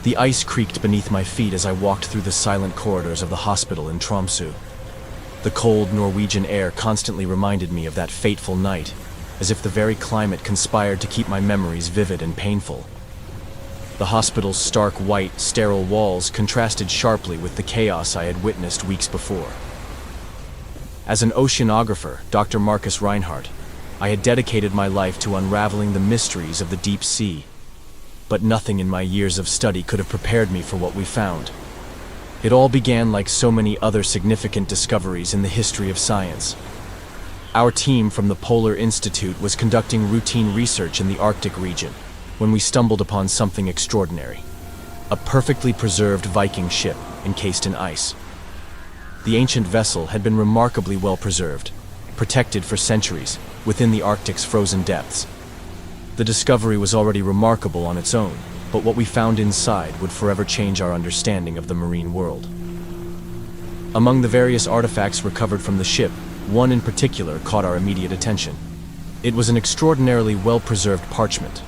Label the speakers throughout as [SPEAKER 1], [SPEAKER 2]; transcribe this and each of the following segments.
[SPEAKER 1] The ice creaked beneath my feet as I walked through the silent corridors of the hospital in Tromsø. The cold Norwegian air constantly reminded me of that fateful night, as if the very climate conspired to keep my memories vivid and painful. The hospital's stark white, sterile walls contrasted sharply with the chaos I had witnessed weeks before. As an oceanographer, Dr. Marcus Reinhardt, I had dedicated my life to unraveling the mysteries of the deep sea. But nothing in my years of study could have prepared me for what we found. It all began like so many other significant discoveries in the history of science. Our team from the Polar Institute was conducting routine research in the Arctic region when we stumbled upon something extraordinary. A perfectly preserved Viking ship encased in ice. The ancient vessel had been remarkably well preserved, protected for centuries within the Arctic's frozen depths. The discovery was already remarkable on its own, but what we found inside would forever change our understanding of the marine world. Among the various artifacts recovered from the ship, one in particular caught our immediate attention. It was an extraordinarily well-preserved parchment,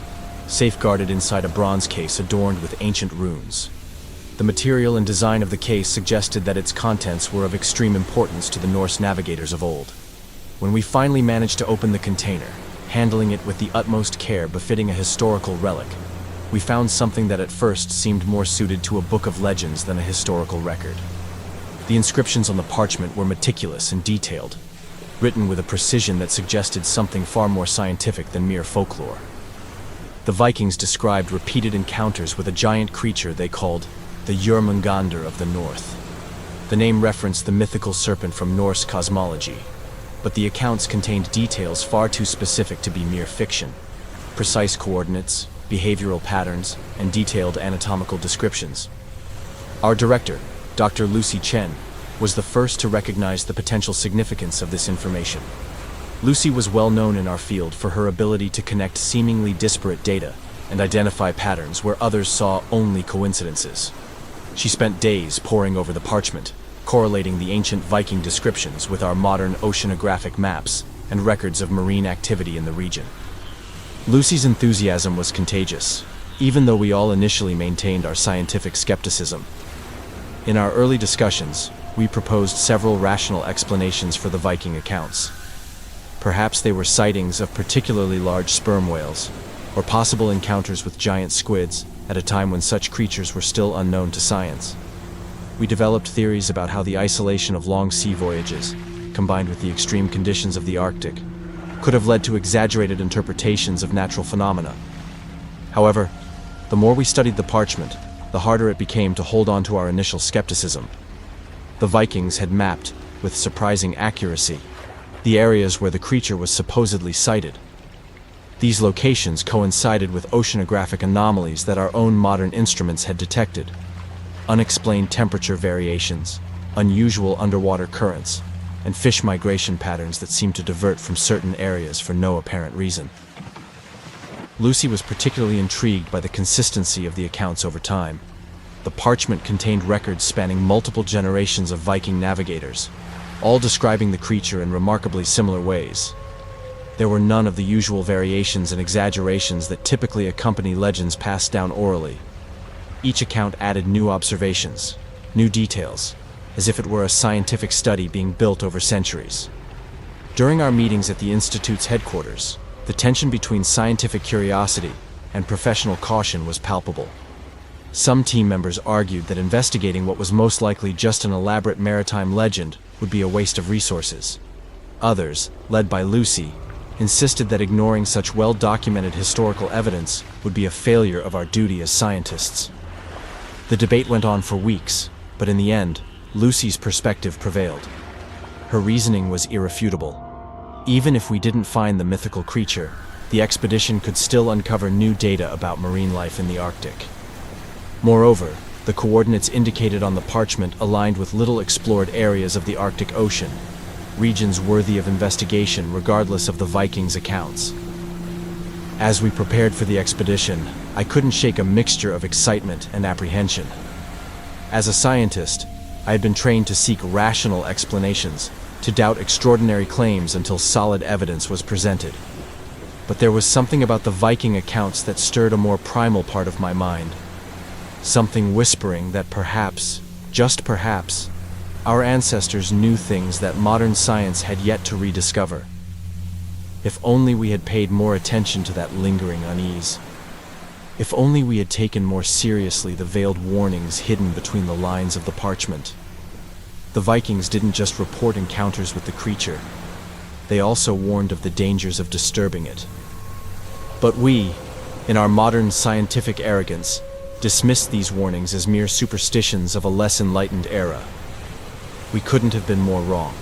[SPEAKER 1] safeguarded inside a bronze case adorned with ancient runes. The material and design of the case suggested that its contents were of extreme importance to the Norse navigators of old. When we finally managed to open the container, handling it with the utmost care befitting a historical relic, we found something that at first seemed more suited to a book of legends than a historical record. The inscriptions on the parchment were meticulous and detailed, written with a precision that suggested something far more scientific than mere folklore. The Vikings described repeated encounters with a giant creature they called the Jörmungandr of the North. The name referenced the mythical serpent from Norse cosmology, but the accounts contained details far too specific to be mere fiction. Precise coordinates, behavioral patterns, and detailed anatomical descriptions. Our director, Dr. Lucy Chen, was the first to recognize the potential significance of this information. Lucy was well known in our field for her ability to connect seemingly disparate data and identify patterns where others saw only coincidences. She spent days poring over the parchment, correlating the ancient Viking descriptions with our modern oceanographic maps and records of marine activity in the region. Lucy's enthusiasm was contagious, even though we all initially maintained our scientific skepticism. In our early discussions, we proposed several rational explanations for the Viking accounts. Perhaps they were sightings of particularly large sperm whales, or possible encounters with giant squids at a time when such creatures were still unknown to science. We developed theories about how the isolation of long sea voyages, combined with the extreme conditions of the Arctic, could have led to exaggerated interpretations of natural phenomena. However, the more we studied the parchment, the harder it became to hold on to our initial skepticism. The Vikings had mapped, with surprising accuracy, the areas where the creature was supposedly sighted. These locations coincided with oceanographic anomalies that our own modern instruments had detected. Unexplained temperature variations, unusual underwater currents, and fish migration patterns that seemed to divert from certain areas for no apparent reason. Lucy was particularly intrigued by the consistency of the accounts over time. The parchment contained records spanning multiple generations of Viking navigators, all describing the creature in remarkably similar ways. There were none of the usual variations and exaggerations that typically accompany legends passed down orally. Each account added new observations, new details, as if it were a scientific study being built over centuries. During our meetings at the Institute's headquarters, the tension between scientific curiosity and professional caution was palpable. Some team members argued that investigating what was most likely just an elaborate maritime legend would be a waste of resources. Others, led by Lucy, insisted that ignoring such well-documented historical evidence would be a failure of our duty as scientists. The debate went on for weeks, but in the end, Lucy's perspective prevailed. Her reasoning was irrefutable. Even if we didn't find the mythical creature, the expedition could still uncover new data about marine life in the Arctic. Moreover, the coordinates indicated on the parchment aligned with little explored areas of the Arctic Ocean, regions worthy of investigation regardless of the Vikings' accounts. As we prepared for the expedition, I couldn't shake a mixture of excitement and apprehension. As a scientist, I had been trained to seek rational explanations, to doubt extraordinary claims until solid evidence was presented. But there was something about the Viking accounts that stirred a more primal part of my mind. Something whispering that perhaps, just perhaps, our ancestors knew things that modern science had yet to rediscover. If only we had paid more attention to that lingering unease. If only we had taken more seriously the veiled warnings hidden between the lines of the parchment. The Vikings didn't just report encounters with the creature, they also warned of the dangers of disturbing it. But we, in our modern scientific arrogance, dismissed these warnings as mere superstitions of a less enlightened era. We couldn't have been more wrong.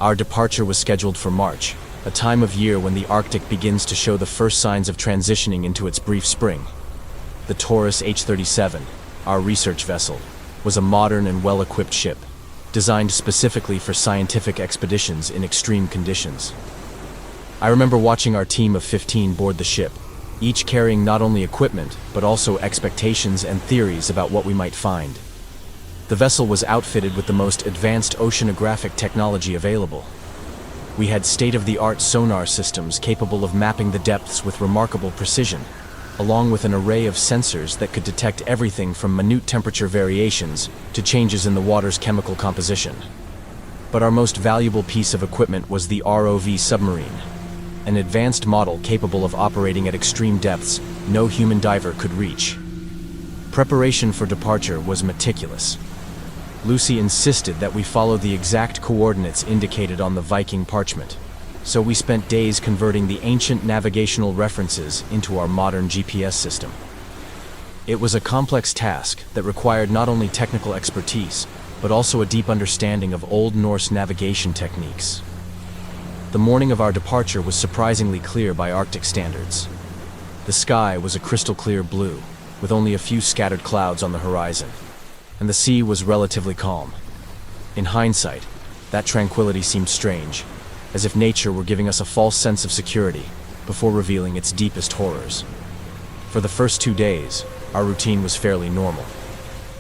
[SPEAKER 1] Our departure was scheduled for March, a time of year when the Arctic begins to show the first signs of transitioning into its brief spring. The Taurus H-37, our research vessel, was a modern and well-equipped ship, designed specifically for scientific expeditions in extreme conditions. I remember watching our team of 15 board the ship, each carrying not only equipment, but also expectations and theories about what we might find. The vessel was outfitted with the most advanced oceanographic technology available. We had state-of-the-art sonar systems capable of mapping the depths with remarkable precision, along with an array of sensors that could detect everything from minute temperature variations to changes in the water's chemical composition. But our most valuable piece of equipment was the ROV submarine, an advanced model capable of operating at extreme depths no human diver could reach. Preparation for departure was meticulous. Lucy insisted that we follow the exact coordinates indicated on the Viking parchment, so we spent days converting the ancient navigational references into our modern GPS system. It was a complex task that required not only technical expertise, but also a deep understanding of Old Norse navigation techniques. The morning of our departure was surprisingly clear by Arctic standards. The sky was a crystal-clear blue, with only a few scattered clouds on the horizon, and the sea was relatively calm. In hindsight, that tranquility seemed strange, as if nature were giving us a false sense of security before revealing its deepest horrors. For the first 2 days, our routine was fairly normal.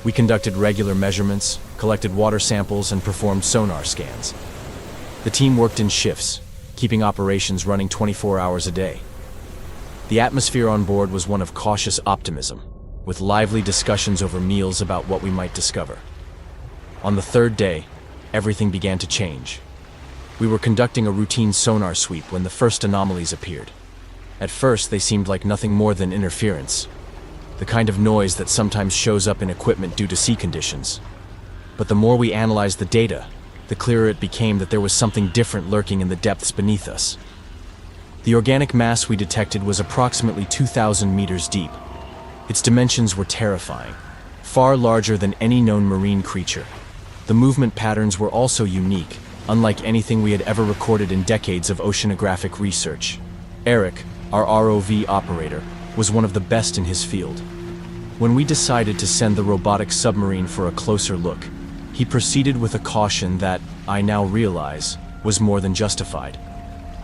[SPEAKER 1] We conducted regular measurements, collected water samples, and performed sonar scans. The team worked in shifts, keeping operations running 24 hours a day. The atmosphere on board was one of cautious optimism, with lively discussions over meals about what we might discover. On the 3rd day, everything began to change. We were conducting a routine sonar sweep when the first anomalies appeared. At first, they seemed like nothing more than interference, the kind of noise that sometimes shows up in equipment due to sea conditions. But the more we analyzed the data, the clearer it became that there was something different lurking in the depths beneath us. The organic mass we detected was approximately 2,000 meters deep. Its dimensions were terrifying, far larger than any known marine creature. The movement patterns were also unique, unlike anything we had ever recorded in decades of oceanographic research. Eric, our ROV operator, was one of the best in his field. When we decided to send the robotic submarine for a closer look, he proceeded with a caution that, I now realize, was more than justified.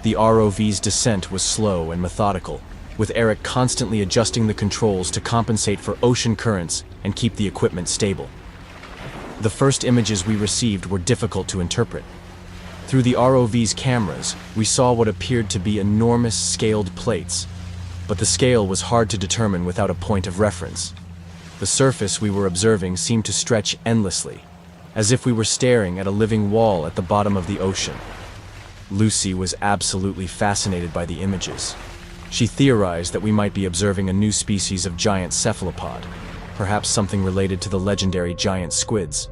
[SPEAKER 1] The ROV's descent was slow and methodical, with Eric constantly adjusting the controls to compensate for ocean currents and keep the equipment stable. The first images we received were difficult to interpret. Through the ROV's cameras, we saw what appeared to be enormous scaled plates, but the scale was hard to determine without a point of reference. The surface we were observing seemed to stretch endlessly, as if we were staring at a living wall at the bottom of the ocean. Lucy was absolutely fascinated by the images. She theorized that we might be observing a new species of giant cephalopod, perhaps something related to the legendary giant squids.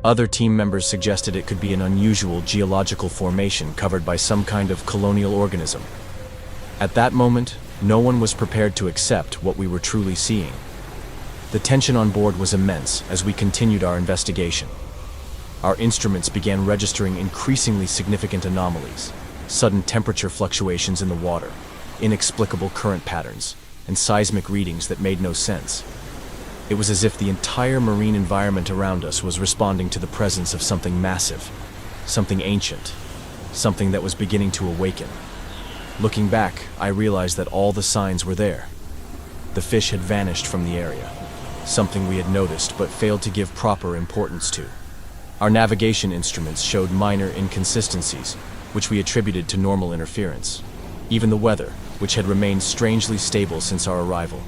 [SPEAKER 1] Other team members suggested it could be an unusual geological formation covered by some kind of colonial organism. At that moment, no one was prepared to accept what we were truly seeing. The tension on board was immense as we continued our investigation. Our instruments began registering increasingly significant anomalies, sudden temperature fluctuations in the water, inexplicable current patterns, and seismic readings that made no sense. It was as if the entire marine environment around us was responding to the presence of something massive, something ancient, something that was beginning to awaken. Looking back, I realized that all the signs were there. The fish had vanished from the area, something we had noticed but failed to give proper importance to. Our navigation instruments showed minor inconsistencies, which we attributed to normal interference. Even the weather, which had remained strangely stable since our arrival.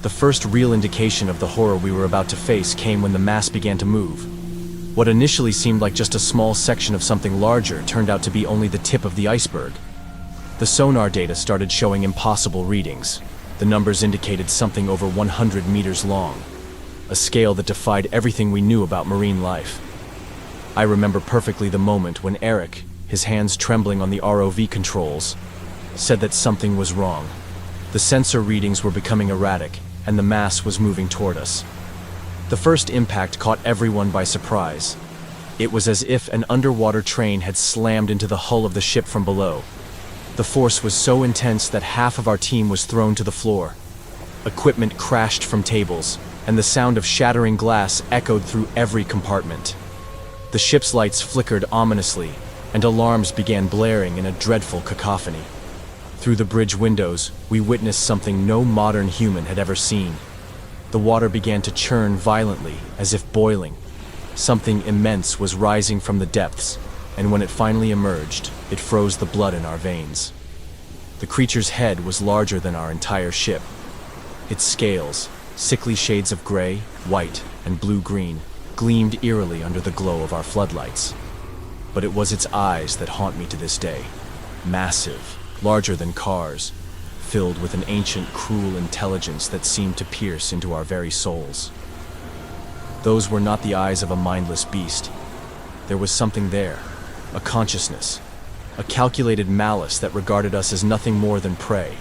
[SPEAKER 1] The first real indication of the horror we were about to face came when the mass began to move. What initially seemed like just a small section of something larger turned out to be only the tip of the iceberg. The sonar data started showing impossible readings. The numbers indicated something over 100 meters long, a scale that defied everything we knew about marine life. I remember perfectly the moment when Eric, his hands trembling on the ROV controls, said that something was wrong. The sensor readings were becoming erratic, and the mass was moving toward us. The first impact caught everyone by surprise. It was as if an underwater train had slammed into the hull of the ship from below. The force was so intense that half of our team was thrown to the floor. Equipment crashed from tables, and the sound of shattering glass echoed through every compartment. The ship's lights flickered ominously, and alarms began blaring in a dreadful cacophony. Through the bridge windows, we witnessed something no modern human had ever seen. The water began to churn violently, as if boiling. Something immense was rising from the depths, and when it finally emerged, it froze the blood in our veins. The creature's head was larger than our entire ship. Its scales, sickly shades of gray, white, and blue-green, gleamed eerily under the glow of our floodlights. But it was its eyes that haunt me to this day. Massive, larger than cars, filled with an ancient, cruel intelligence that seemed to pierce into our very souls. Those were not the eyes of a mindless beast. There was something there, a consciousness, a calculated malice that regarded us as nothing more than prey.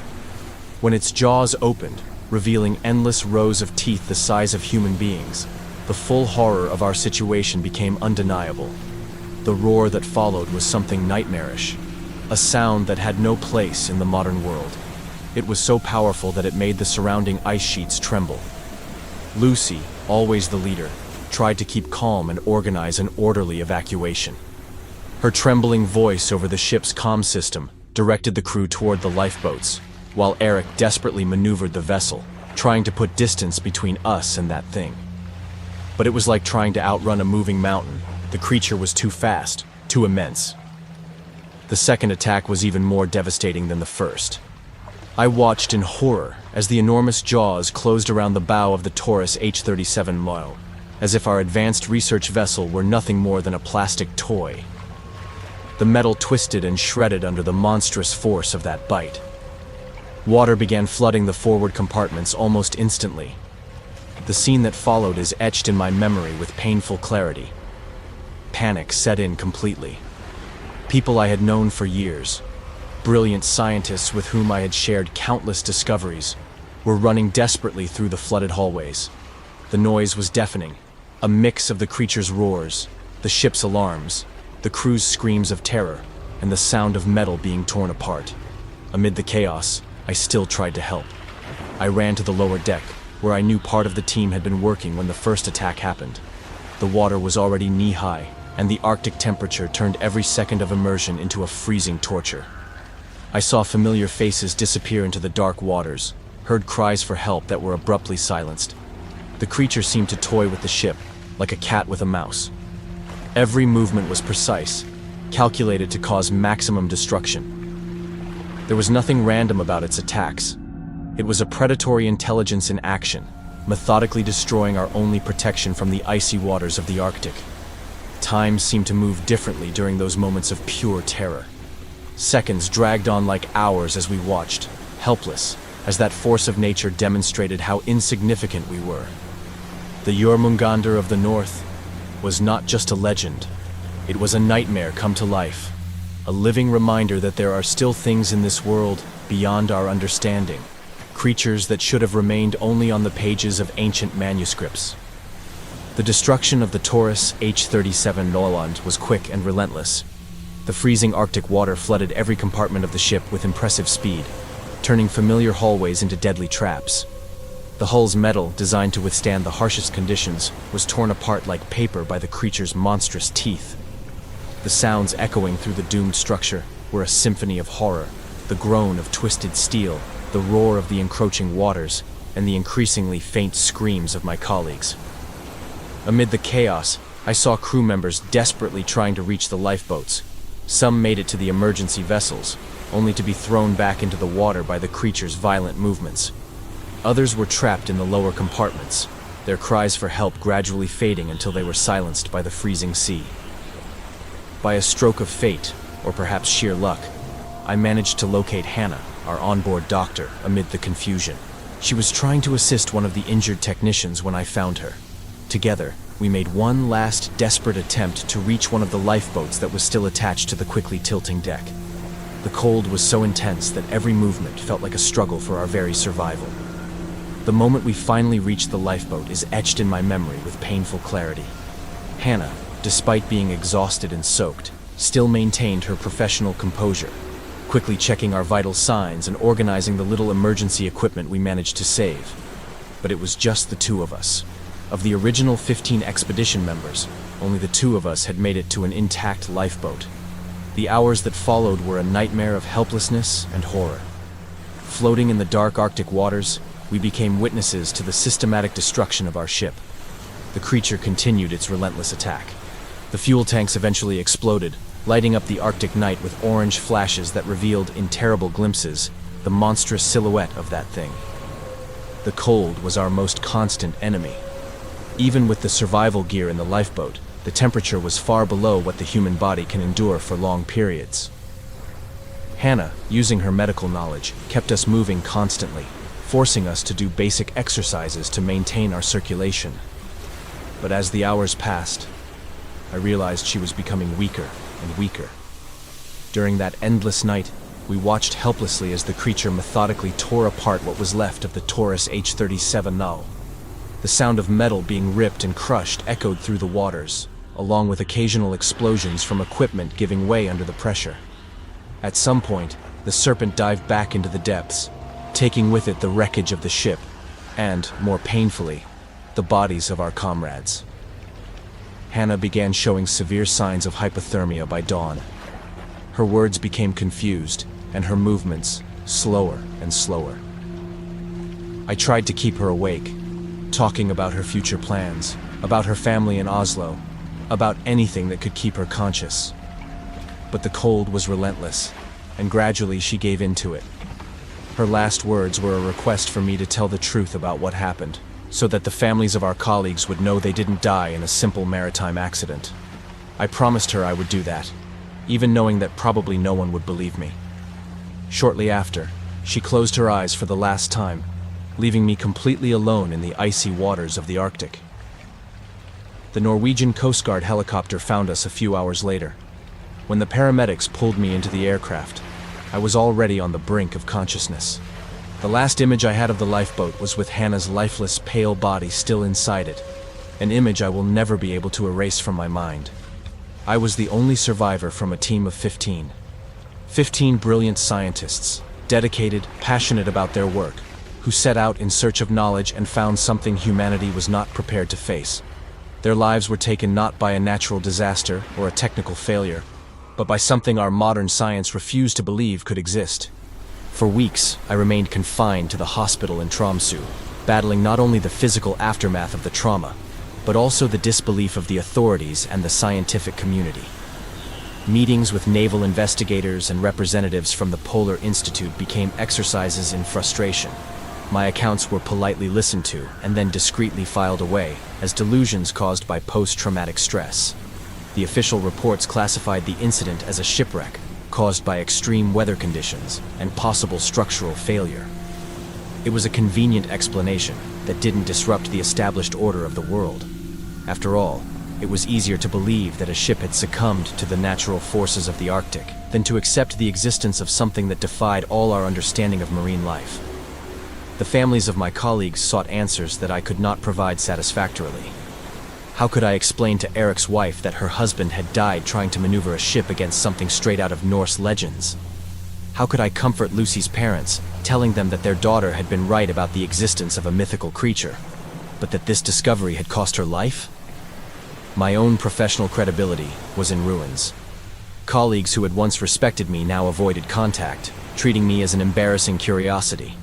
[SPEAKER 1] When its jaws opened, revealing endless rows of teeth the size of human beings, the full horror of our situation became undeniable. The roar that followed was something nightmarish, a sound that had no place in the modern world. It was so powerful that it made the surrounding ice sheets tremble. Lucy, always the leader, tried to keep calm and organize an orderly evacuation. Her trembling voice over the ship's comm system directed the crew toward the lifeboats, while Eric desperately maneuvered the vessel, trying to put distance between us and that thing. But it was like trying to outrun a moving mountain. The creature was too fast, too immense. The second attack was even more devastating than the first. I watched in horror as the enormous jaws closed around the bow of the Taurus H-37 Mo, as if our advanced research vessel were nothing more than a plastic toy. The metal twisted and shredded under the monstrous force of that bite. Water began flooding the forward compartments almost instantly. The scene that followed is etched in my memory with painful clarity. Panic set in completely. People I had known for years, brilliant scientists with whom I had shared countless discoveries, were running desperately through the flooded hallways. The noise was deafening, a mix of the creature's roars, the ship's alarms, the crew's screams of terror, and the sound of metal being torn apart. Amid the chaos, I still tried to help. I ran to the lower deck, where I knew part of the team had been working when the first attack happened. The water was already knee-high, and the Arctic temperature turned every second of immersion into a freezing torture. I saw familiar faces disappear into the dark waters, heard cries for help that were abruptly silenced. The creature seemed to toy with the ship, like a cat with a mouse. Every movement was precise, calculated to cause maximum destruction. There was nothing random about its attacks. It was a predatory intelligence in action, methodically destroying our only protection from the icy waters of the Arctic. Time seemed to move differently during those moments of pure terror. Seconds dragged on like hours as we watched, helpless, as that force of nature demonstrated how insignificant we were. The Jormungandr of the North was not just a legend. It was a nightmare come to life, a living reminder that there are still things in this world beyond our understanding, creatures that should have remained only on the pages of ancient manuscripts. The destruction of the Taurus H-37 Norland was quick and relentless. The freezing Arctic water flooded every compartment of the ship with impressive speed, turning familiar hallways into deadly traps. The hull's metal, designed to withstand the harshest conditions, was torn apart like paper by the creature's monstrous teeth. The sounds echoing through the doomed structure were a symphony of horror, the groan of twisted steel, the roar of the encroaching waters, and the increasingly faint screams of my colleagues. Amid the chaos, I saw crew members desperately trying to reach the lifeboats. Some made it to the emergency vessels, only to be thrown back into the water by the creature's violent movements. Others were trapped in the lower compartments, their cries for help gradually fading until they were silenced by the freezing sea. By a stroke of fate, or perhaps sheer luck, I managed to locate Hannah, our onboard doctor, amid the confusion. She was trying to assist one of the injured technicians when I found her. Together, we made one last desperate attempt to reach one of the lifeboats that was still attached to the quickly tilting deck. The cold was so intense that every movement felt like a struggle for our very survival. The moment we finally reached the lifeboat is etched in my memory with painful clarity. Hannah, despite being exhausted and soaked, still maintained her professional composure, quickly checking our vital signs and organizing the little emergency equipment we managed to save. But it was just the two of us. Of the original 15 expedition members, only the two of us had made it to an intact lifeboat. The hours that followed were a nightmare of helplessness and horror. Floating in the dark Arctic waters, we became witnesses to the systematic destruction of our ship. The creature continued its relentless attack. The fuel tanks eventually exploded, lighting up the Arctic night with orange flashes that revealed in terrible glimpses the monstrous silhouette of that thing. The cold was our most constant enemy. Even with the survival gear in the lifeboat, the temperature was far below what the human body can endure for long periods. Hannah, using her medical knowledge, kept us moving constantly, forcing us to do basic exercises to maintain our circulation. But as the hours passed, I realized she was becoming weaker and weaker. During that endless night, we watched helplessly as the creature methodically tore apart what was left of the Taurus H-37 null. The sound of metal being ripped and crushed echoed through the waters, along with occasional explosions from equipment giving way under the pressure. At some point, the Serpent dived back into the depths, taking with it the wreckage of the ship, and, more painfully, the bodies of our comrades. Hannah began showing severe signs of hypothermia by dawn. Her words became confused, and her movements slower and slower. I tried to keep her awake, talking about her future plans, about her family in Oslo, about anything that could keep her conscious. But the cold was relentless, and gradually she gave in to it. Her last words were a request for me to tell the truth about what happened, so that the families of our colleagues would know they didn't die in a simple maritime accident. I promised her I would do that, even knowing that probably no one would believe me. Shortly after, she closed her eyes for the last time, leaving me completely alone in the icy waters of the Arctic. The Norwegian Coast Guard helicopter found us a few hours later. When the paramedics pulled me into the aircraft, I was already on the brink of consciousness. The last image I had of the lifeboat was with Hannah's lifeless, pale body still inside it, an image I will never be able to erase from my mind. I was the only survivor from a team of 15. 15 brilliant scientists, dedicated, passionate about their work, who set out in search of knowledge and found something humanity was not prepared to face. Their lives were taken not by a natural disaster or a technical failure, but by something our modern science refused to believe could exist. For weeks, I remained confined to the hospital in Tromsø, battling not only the physical aftermath of the trauma, but also the disbelief of the authorities and the scientific community. Meetings with naval investigators and representatives from the Polar Institute became exercises in frustration. My accounts were politely listened to and then discreetly filed away as delusions caused by post-traumatic stress. The official reports classified the incident as a shipwreck caused by extreme weather conditions and possible structural failure. It was a convenient explanation that didn't disrupt the established order of the world. After all, it was easier to believe that a ship had succumbed to the natural forces of the Arctic than to accept the existence of something that defied all our understanding of marine life. The families of my colleagues sought answers that I could not provide satisfactorily. How could I explain to Eric's wife that her husband had died trying to maneuver a ship against something straight out of Norse legends? How could I comfort Lucy's parents, telling them that their daughter had been right about the existence of a mythical creature, but that this discovery had cost her life? My own professional credibility was in ruins. Colleagues who had once respected me now avoided contact, treating me as an embarrassing curiosity.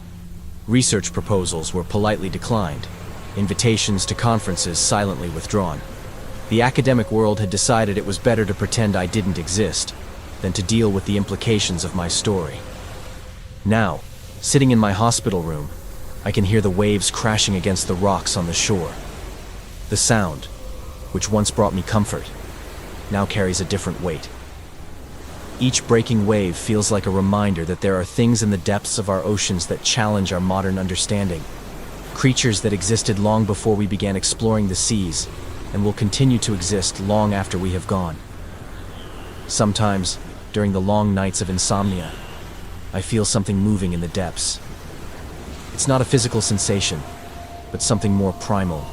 [SPEAKER 1] Research proposals were politely declined, invitations to conferences silently withdrawn. The academic world had decided it was better to pretend I didn't exist than to deal with the implications of my story. Now, sitting in my hospital room, I can hear the waves crashing against the rocks on the shore. The sound, which once brought me comfort, now carries a different weight. Each breaking wave feels like a reminder that there are things in the depths of our oceans that challenge our modern understanding. Creatures that existed long before we began exploring the seas and will continue to exist long after we have gone. Sometimes, during the long nights of insomnia, I feel something moving in the depths. It's not a physical sensation, but something more primal,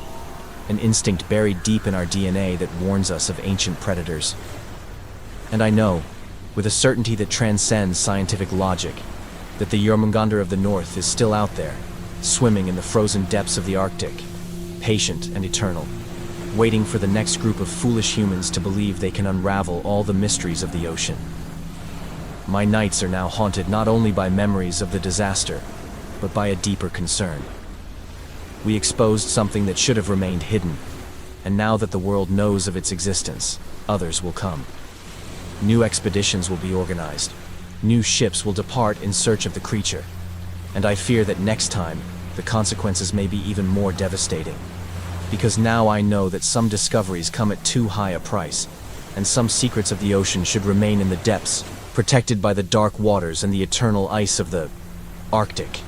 [SPEAKER 1] an instinct buried deep in our DNA that warns us of ancient predators. And I know, with a certainty that transcends scientific logic, that the Jormungandr of the North is still out there, swimming in the frozen depths of the Arctic, patient and eternal, waiting for the next group of foolish humans to believe they can unravel all the mysteries of the ocean. My nights are now haunted not only by memories of the disaster, but by a deeper concern. We exposed something that should have remained hidden, and now that the world knows of its existence, others will come. New expeditions will be organized. New ships will depart in search of the creature. And I fear that next time, the consequences may be even more devastating. Because now I know that some discoveries come at too high a price, and some secrets of the ocean should remain in the depths, protected by the dark waters and the eternal ice of the Arctic.